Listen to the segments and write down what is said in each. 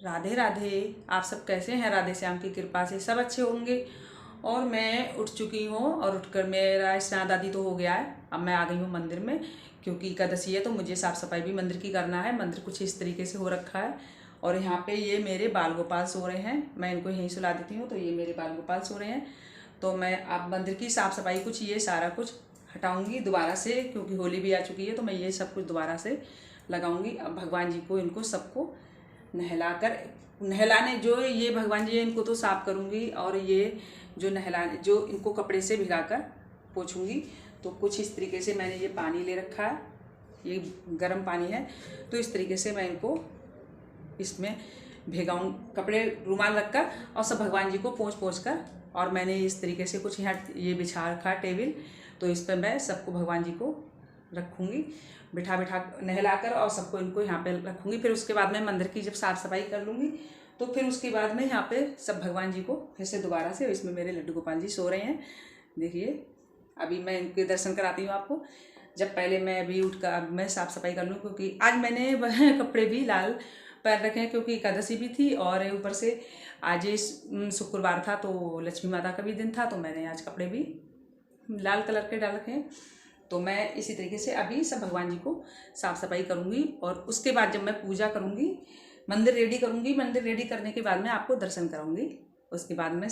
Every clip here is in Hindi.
राधे राधे। आप सब कैसे हैं? राधे श्याम की कृपा से सब अच्छे होंगे। और मैं उठ चुकी हूँ और उठकर मेरा स्नान आदि तो हो गया है। अब मैं आ गई हूँ मंदिर में, क्योंकि एकादशी है तो मुझे साफ़ सफाई भी मंदिर की करना है। मंदिर कुछ इस तरीके से हो रखा है। और यहाँ पे ये मेरे बाल गोपाल सो रहे हैं, मैं इनको यहीं सुला देती हूँ। तो ये मेरे बाल गोपाल सो रहे हैं। तो मैं अब मंदिर की साफ़ सफाई कुछ ये सारा कुछ हटाऊँगी दोबारा से, क्योंकि होली भी आ चुकी है। तो मैं ये सब कुछ दोबारा से लगाऊंगी। अब भगवान जी को इनको सबको नहलाने जो ये भगवान जी इनको तो साफ करूंगी। और ये जो नहलाने जो इनको कपड़े से भिगाकर पोछूंगी। तो कुछ इस तरीके से मैंने ये पानी ले रखा है, ये गर्म पानी है। तो इस तरीके से मैं इनको इसमें भिगाऊँ, कपड़े रुमाल रखकर और सब भगवान जी को पोंछ कर। और मैंने इस तरीके से कुछ यहाँ ये बिछा रखा टेबल, तो इस पर मैं सबको भगवान जी को रखूँगी बिठा नहलाकर, और सबको इनको यहाँ पे रखूँगी। फिर उसके बाद मैं मंदिर की जब साफ़ सफाई कर लूँगी तो फिर उसके बाद में यहाँ पे सब भगवान जी को फिर से दोबारा से, इसमें मेरे लड्डू गोपाल जी सो रहे हैं। देखिए अभी मैं इनके दर्शन कराती हूँ आपको। जब पहले मैं अभी उठ कर अब मैं साफ़ सफाई कर लूँ, क्योंकि आज मैंने कपड़े भी लाल पैर रखे हैं, क्योंकि एकादशी भी थी और ऊपर से आज शुक्रवार था तो लक्ष्मी माता का भी दिन था। तो मैंने आज कपड़े भी लाल कलर के डाल रखे हैं। तो मैं इसी तरीके से अभी सब भगवान जी को साफ़ सफाई करूँगी। और उसके बाद जब मैं पूजा करूँगी, मंदिर रेडी करूँगी, मंदिर रेडी करने के बाद मैं आपको दर्शन कराऊँगी। उसके बाद मैं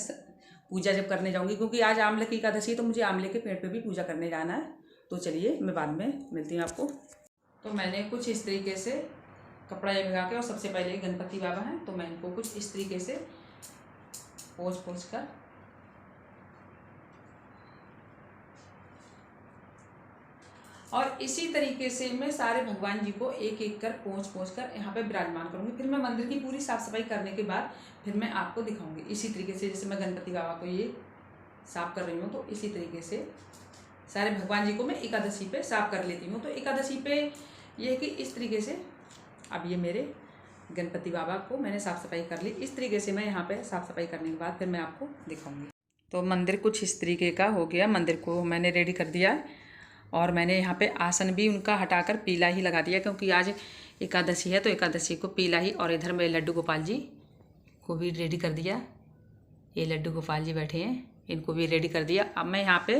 पूजा जब करने जाऊँगी, क्योंकि आज आंवले की एकादशी, तो मुझे आंवले के पेड़ पे भी पूजा करने जाना है। तो चलिए मैं बाद में मिलती हूँ आपको। तो मैंने कुछ इस तरीके से कपड़ा ये भिगा के, और सबसे पहले गणपति बाबा हैं तो मैं इनको कुछ इस तरीके से पोंछ कर और इसी तरीके से मैं सारे भगवान जी को एक एक कर पोंछ कर यहाँ पे विराजमान करूँगी। फिर मैं मंदिर की पूरी साफ़ सफाई करने के बाद फिर मैं आपको दिखाऊंगी। इसी तरीके से जैसे मैं गणपति बाबा को ये साफ़ कर रही हूँ, तो इसी तरीके से सारे भगवान जी को मैं एकादशी पे साफ़ कर लेती हूँ। तो एकादशी पे ये है कि इस तरीके से अब ये मेरे गणपति बाबा को मैंने साफ़ सफाई कर ली। इस तरीके से मैं यहाँ पर साफ़ सफाई करने के बाद फिर मैं आपको दिखाऊँगी। तो मंदिर कुछ इस तरीके का हो गया, मंदिर को मैंने रेडी कर दिया है। और मैंने यहाँ पे आसन भी उनका हटाकर पीला ही लगा दिया, क्योंकि आज एकादशी है तो एकादशी को पीला ही। और इधर मेरे लड्डू गोपाल जी को भी रेडी कर दिया। ये लड्डू गोपाल जी बैठे हैं, इनको भी रेडी कर दिया। अब मैं यहाँ पे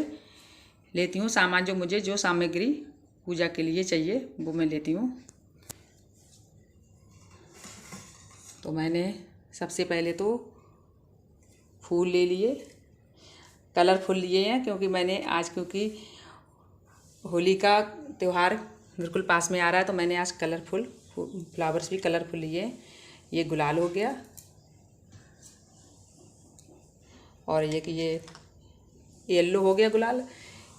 लेती हूँ सामान, जो मुझे जो सामग्री पूजा के लिए चाहिए वो मैं लेती हूँ। तो मैंने सबसे पहले तो फूल ले लिए, कलरफुल लिए हैं, क्योंकि मैंने आज क्योंकि होली का त्यौहार बिल्कुल पास में आ रहा है, तो मैंने आज कलरफुल फ्लावर्स भी कलरफुल लिए। ये गुलाल हो गया, और ये कि ये येलो हो गया गुलाल,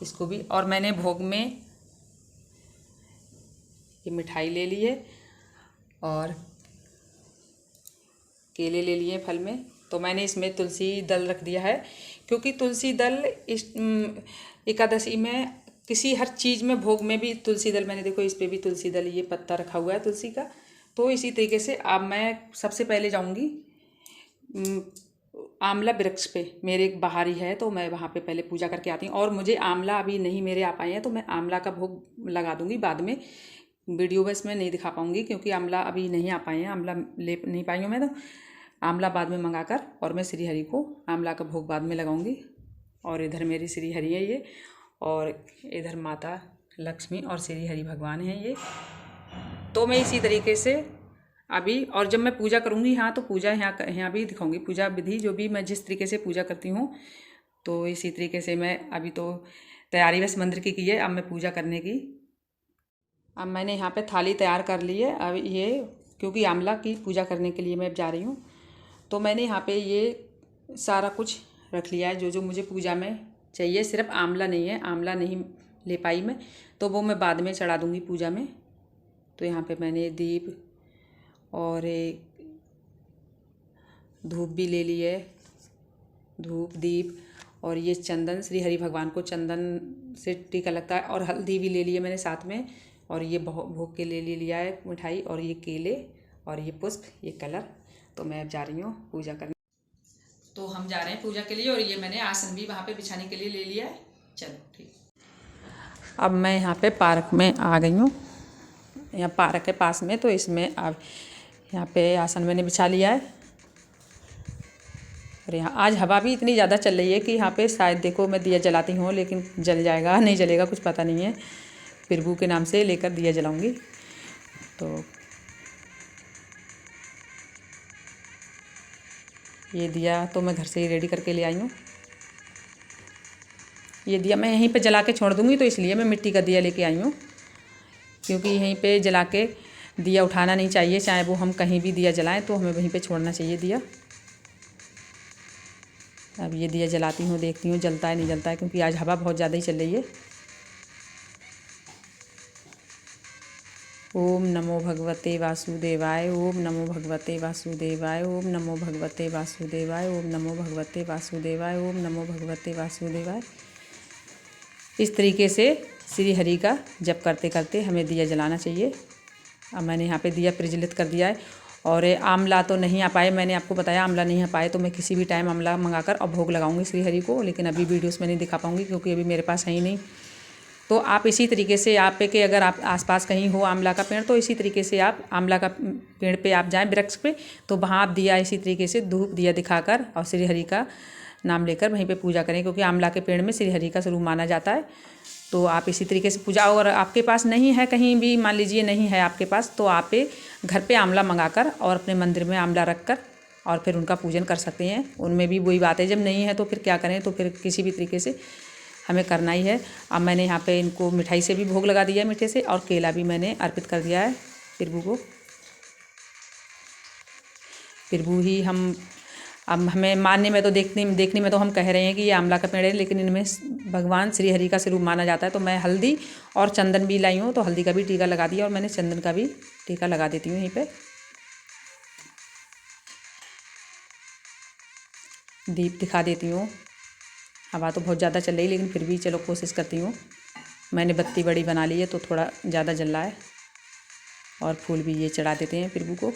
इसको भी। और मैंने भोग में ये मिठाई ले लिए और केले ले लिए फल में। तो मैंने इसमें तुलसी दल रख दिया है, क्योंकि तुलसी दल इस एकादशी में किसी हर चीज़ में, भोग में भी तुलसी दल, मैंने देखो इस पे भी तुलसी दल ये पत्ता रखा हुआ है तुलसी का। तो इसी तरीके से अब मैं सबसे पहले जाऊंगी आंवला वृक्ष पे, मेरे एक बाहर ही है, तो मैं वहाँ पे पहले पूजा करके आती हूँ। और मुझे आंवला अभी नहीं मेरे आ पाए हैं, तो मैं आंवला का भोग लगा दूँगी बाद में। वीडियो बस में नहीं दिखा पाऊँगी, क्योंकि आंवला अभी नहीं आ पाए हैं, आंवला ले नहीं पाई हूँ मैं। तो आंवला बाद में मंगा कर और मैं श्री हरि को आंवला का भोग बाद में लगाऊंगी। और इधर मेरी श्री हरि है ये, और इधर माता लक्ष्मी और श्री हरि भगवान हैं ये। तो मैं इसी तरीके से अभी, और जब मैं पूजा करूँगी हाँ, तो पूजा यहाँ भी दिखाऊंगी, पूजा विधि जो भी मैं जिस तरीके से पूजा करती हूँ। तो इसी तरीके से मैं अभी तो तैयारी बस मंदिर की है, अब मैं पूजा करने की। अब मैंने यहाँ पे थाली तैयार कर ली है। अब ये क्योंकि आंवला की पूजा करने के लिए मैं जा रही हूँ, तो मैंने यहाँ पे ये सारा कुछ रख लिया है जो जो मुझे पूजा में चाहिए। सिर्फ आंवला नहीं है, आंवला नहीं ले पाई मैं, तो वो मैं बाद में चढ़ा दूँगी पूजा में। तो यहाँ पे मैंने दीप और एक धूप भी ले ली है, धूप दीप, और ये चंदन, श्री हरि भगवान को चंदन से टीका लगता है, और हल्दी भी ले ली है मैंने साथ में। और ये भोग के ले लिया है मिठाई, और ये केले, और ये पुष्प, ये कलर। तो मैं अब जा रही हूँ पूजा करने। तो हम जा रहे हैं पूजा के लिए, और ये मैंने आसन भी वहाँ पे बिछाने के लिए ले लिया है। चलो ठीक। अब मैं यहाँ पे पार्क में आ गई हूँ, यहाँ पार्क के पास में। तो इसमें अब यहाँ पे आसन मैंने बिछा लिया है। और यहाँ आज हवा भी इतनी ज़्यादा चल रही है कि यहाँ पे शायद देखो मैं दिया जलाती हूँ लेकिन जल जाएगा नहीं जलेगा कुछ पता नहीं है। प्रभु के नाम से लेकर दिया जलाऊंगी। तो ये दिया तो मैं घर से ही रेडी करके ले आई हूँ। ये दिया मैं यहीं पे जला के छोड़ दूँगी, तो इसलिए मैं मिट्टी का दिया लेके आई हूँ, क्योंकि यहीं पे जला के दिया उठाना नहीं चाहिए। चाहे वो हम कहीं भी दिया जलाएं तो हमें वहीं पे छोड़ना चाहिए दिया। अब ये दिया जलाती हूँ, देखती हूँ जलता है नहीं जलता है, क्योंकि आज हवा बहुत ज़्यादा ही चल रही है। ओम नमो भगवते वासुदेवाय, ओम नमो भगवते वासुदेवाय, ओम नमो भगवते वासुदेवाय, ओम नमो भगवते वासुदेवाय, ओम नमो भगवते वासुदेवाय। इस तरीके से श्री हरि का जप करते करते हमें दिया जलाना चाहिए। अब मैंने यहाँ पे दिया प्रज्वलित कर दिया है। और आंवला तो नहीं आ पाए, मैंने आपको बताया आंवला नहीं आ पाए तो मैं किसी भी टाइम आंवला मंगाकर और भोग लगाऊंगी श्री हरि को, लेकिन अभी वीडियोस में नहीं दिखा पाऊंगी क्योंकि अभी मेरे पास है ही नहीं। तो आप इसी तरीके से आप पे कि अगर आप आसपास कहीं हो आंवला का पेड़, तो इसी तरीके से आप आंवला का पेड़ पे आप जाएं वृक्ष पे, तो वहाँ आप दिया इसी तरीके से धूप दिया दिखाकर और श्री हरि का नाम लेकर वहीं पे पूजा करें, क्योंकि आंवला के पेड़ में श्री हरि का स्वरूप माना जाता है। तो आप इसी तरीके से पूजा, और आपके पास नहीं है कहीं भी, मान लीजिए नहीं है आपके पास, तो आप घर पे आंवला मंगाकर और अपने मंदिर में आंवला रख कर और फिर उनका पूजन कर सकते हैं। उनमें भी वही बात है, जब नहीं है तो फिर क्या करें, तो फिर किसी भी तरीके से हमें करना ही है। अब मैंने यहाँ पे इनको मिठाई से भी भोग लगा दिया है मीठे से, और केला भी मैंने अर्पित कर दिया है प्रभु को। प्रभु ही हम, अब हमें मानने में तो देखने में तो हम कह रहे हैं कि ये आंवला का पेड़ है, लेकिन इनमें भगवान श्री हरि का स्वरूप माना जाता है। तो मैं हल्दी और चंदन भी लाई हूँ, तो हल्दी का भी टीका लगा दिया और मैंने चंदन का भी टीका लगा देती हूँ यहीं पे। दीप दिखा देती हूँ। हवा तो बहुत ज़्यादा चल रही है, लेकिन फिर भी चलो कोशिश करती हूँ। मैंने बत्ती बड़ी बना ली है तो थोड़ा ज़्यादा जल रहा है। और फूल भी ये चढ़ा देते हैं प्रभु को।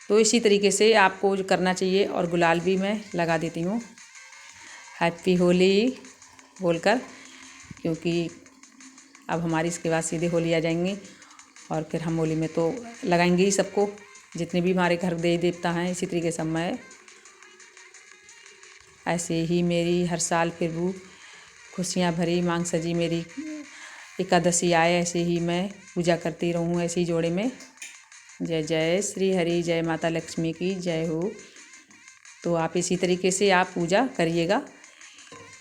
तो इसी तरीके से आपको करना चाहिए। और गुलाल भी मैं लगा देती हूँ हैप्पी होली बोलकर, क्योंकि अब हमारी इसके बाद सीधे होली आ जाएंगी और फिर हम होली में तो लगाएंगे ही सबको, जितने भी हमारे घर देवी देवता हैं। इसी तरीके से मैं ऐसे ही मेरी हर साल प्रभु खुशियाँ भरी मांग सजी मेरी एकादशी आए, ऐसे ही मैं पूजा करती रहूँ ऐसे ही जोड़े में। जय जय श्री हरि, जय माता लक्ष्मी की जय हो। तो आप इसी तरीके से आप पूजा करिएगा,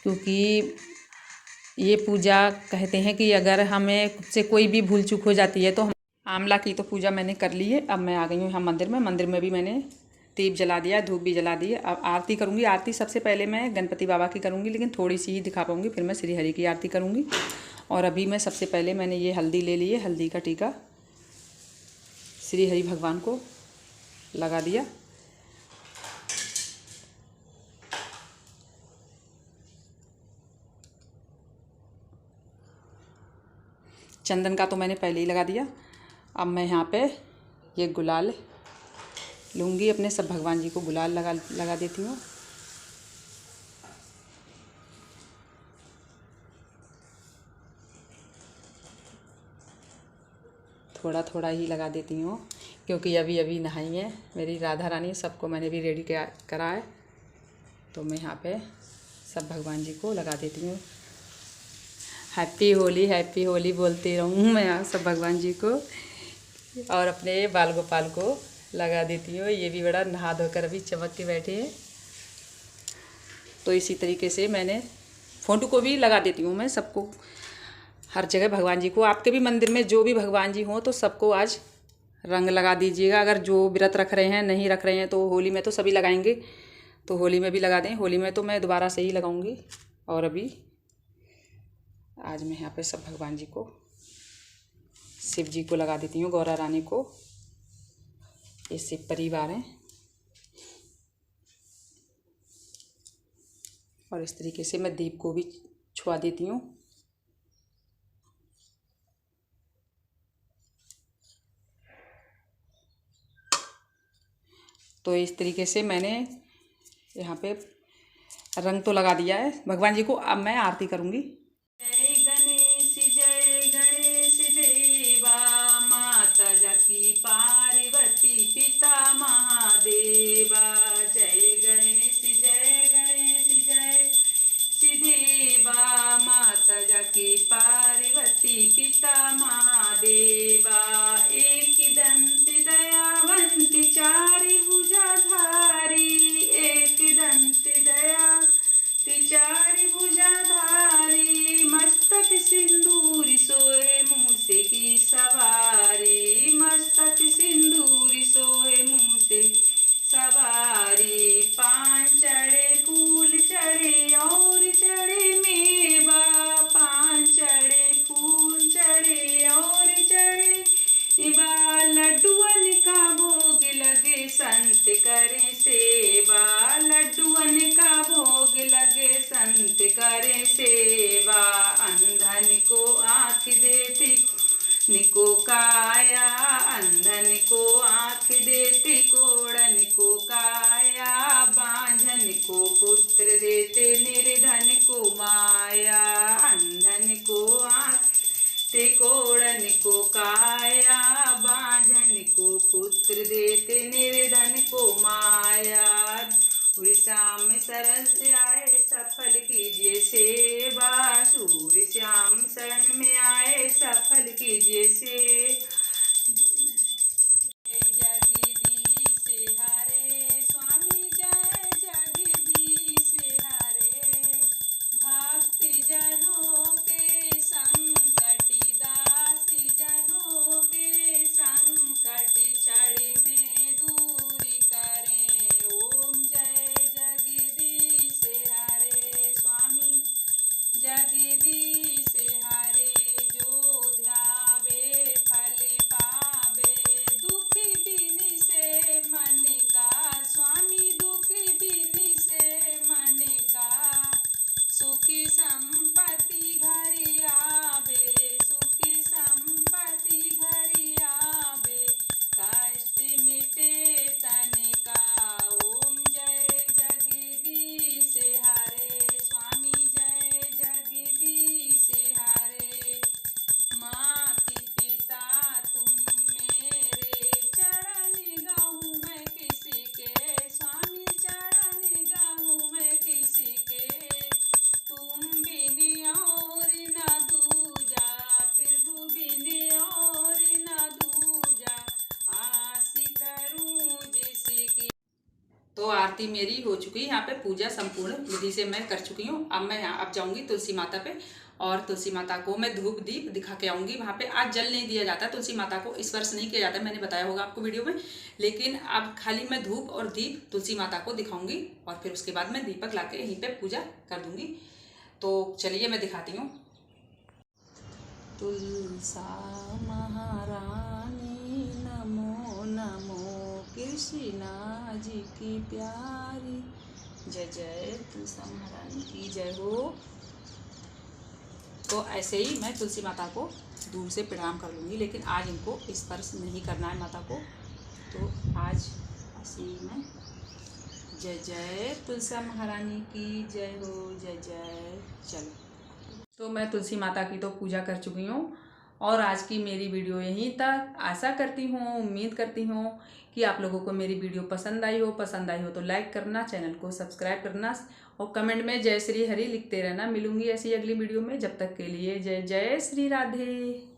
क्योंकि ये पूजा कहते हैं कि अगर हमें से कोई भी भूल चूक हो जाती है तो हम, आंवला की तो पूजा मैंने कर ली है। अब मैं आ गई हूँ यहाँ मंदिर में। मंदिर में भी मैंने दीप जला दिया, धूप भी जला दी है। अब आरती करूँगी। आरती सबसे पहले मैं गणपति बाबा की करूँगी, लेकिन थोड़ी सी ही दिखा पाऊँगी, फिर मैं श्री हरि की आरती करूँगी। और अभी मैं सबसे पहले मैंने ये हल्दी ले ली है, हल्दी का टीका श्री हरि भगवान को लगा दिया। चंदन का तो मैंने पहले ही लगा दिया। अब मैं यहाँ पे ये गुलाल लूँगी, अपने सब भगवान जी को गुलाल लगा देती हूँ। थोड़ा थोड़ा ही लगा देती हूँ, क्योंकि अभी अभी नहाई है मेरी राधा रानी, सबको मैंने भी रेडी करा है। तो मैं यहाँ पे सब भगवान जी को लगा देती हूँ। हैप्पी होली बोलती रहूँ मैं यहाँ सब भगवान जी को, और अपने बाल गोपाल को लगा देती हूँ। ये भी बड़ा नहा धोकर अभी चमक के बैठे हैं। तो इसी तरीके से मैंने फोटो को भी लगा देती हूँ मैं सबको, हर जगह भगवान जी को। आपके भी मंदिर में जो भी भगवान जी हों तो सबको आज रंग लगा दीजिएगा। अगर जो व्रत रख रहे हैं, नहीं रख रहे हैं, तो होली में तो सभी लगाएंगे, तो होली में भी लगा दें। होली में तो मैं दोबारा से ही लगाऊंगी। और अभी आज मैं यहाँ पे सब भगवान जी को, शिव जी को लगा देती हूँ, गौरा रानी को, ये शिव परिवार हैं। और इस तरीके से मैं दीप को भी छुआ देती हूँ। तो इस तरीके से मैंने यहाँ पे रंग तो लगा दिया है भगवान जी को। अब मैं आरती करूँगी। जय गणेश देवा माता जकी पाए। काया, अंधन को आँख देते कोढ़न को काया, बांझन को पुत्र देते निर्धन को माया। अंधन को आँख ते कोढ़न को काया, बांझन को पुत्र देते निर्धन को माया। सूर्य श्याम शरण में आए सफल कीजिए सेवा, सूर्य श्याम शरण में आए सफल कीजिए सेवा। जय जगदीश हरे स्वामी, जय जगदीश हरे। भक्ति जनों के संकट दासी, जनों के संकट क्षण में दूर करें। ओम जय जगदीश हरे स्वामी, जगदीश हरे। जो ध्यावे फल पावे, दुख बिन से मन का स्वामी, दुख बिन से मन का। सुख संपत्ति घर आवे, सुख संपत्ति घर आवे, कष्ट मिटे तन का। ओम जय जगदीश हरे स्वामी, जय जगदीश हरे। माता पिता तुम मेरे, चरण गाऊं मैं किसी के स्वामी, चरण गाऊं मैं किसी के। तुम बिन और न दूजा, प्रभु बिन और न दूजा, आस करूं जिसकी। तो आरती मेरी हो चुकी है, यहाँ पे पूजा संपूर्ण विधि से मैं कर चुकी हूँ। अब मैं अब जाऊंगी तुलसी माता पे, और तुलसी माता को मैं धूप दीप दिखा के आऊंगी। वहाँ पे आज जल नहीं दिया जाता, तुलसी माता को स्पर्श नहीं किया जाता, मैंने बताया होगा आपको वीडियो में। लेकिन अब खाली मैं धूप और दीप तुलसी माता को दिखाऊंगी, और फिर उसके बाद मैं दीपक ला के यहीं पर पूजा कर दूंगी। तो चलिए मैं दिखाती हूँ। तुलसा महारानी नमो नमो, कृष्णा जी की प्यारी, जय जय तुलसा महारानी की जय हो। तो ऐसे ही मैं तुलसी माता को दूर से प्रणाम कर लूँगी, लेकिन आज इनको स्पर्श नहीं करना है माता को। तो आज ऐसे ही मैं जय जय तुलसा महारानी की जय हो, जय जय। चलो, तो मैं तुलसी माता की तो पूजा कर चुकी हूँ, और आज की मेरी वीडियो यहीं तक। आशा करती हूँ, उम्मीद करती हूँ कि आप लोगों को मेरी वीडियो पसंद आई हो। पसंद आई हो तो लाइक करना, चैनल को सब्सक्राइब करना, और कमेंट में जय श्री हरि लिखते रहना। मिलूंगी ऐसी अगली वीडियो में, जब तक के लिए जय जय श्री राधे।